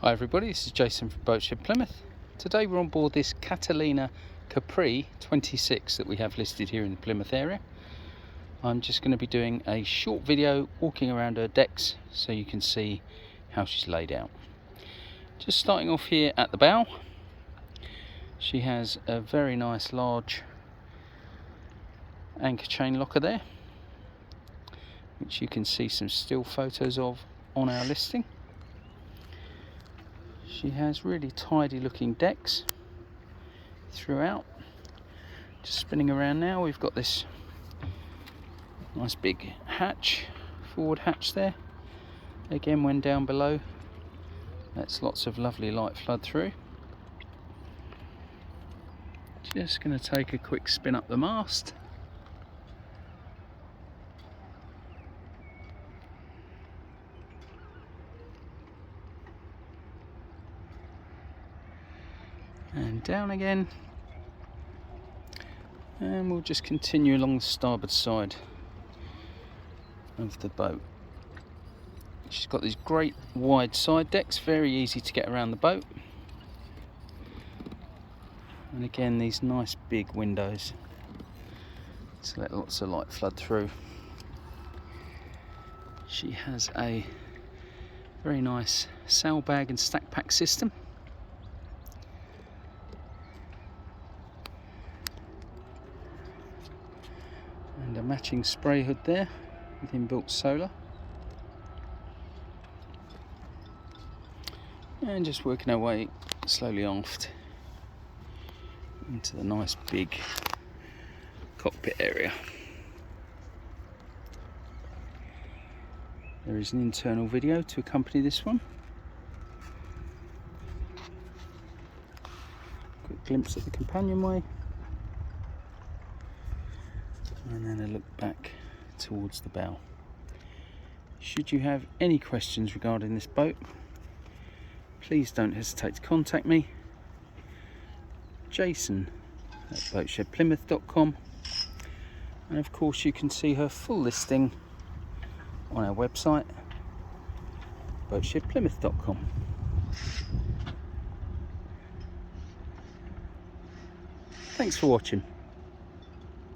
Hi everybody, this is Jason from Boatshed Plymouth. Today we're on board this Catalina Capri 26 that we have listed here in the Plymouth area. I'm just going to be doing a short video walking around her decks so you can see how she's laid out. Just starting off here at the bow, she has a very nice large anchor chain locker there, which you can see some still photos of on our listing. She has really tidy looking decks throughout. Just spinning around now, we've got this nice big hatch, forward hatch there. Again, when down below, that's lots of lovely light flood through. Just going to take a quick spin up the mast. And down again, and we'll just continue along the starboard side of the boat. She's got these great wide side decks, very easy to get around the boat, and again these nice big windows to let lots of light flood through. She has a very nice sail bag and stack pack system. And a matching spray hood there with inbuilt solar. And just working our way slowly aft into the nice big cockpit area. There is an internal video to accompany this one. Quick glimpse at the companionway. And then a look back towards the bow. Should you have any questions regarding this boat, please don't hesitate to contact me, Jason at boatshedplymouth.com, and of course you can see her full listing on our website, boatshedplymouth.com. Thanks for watching.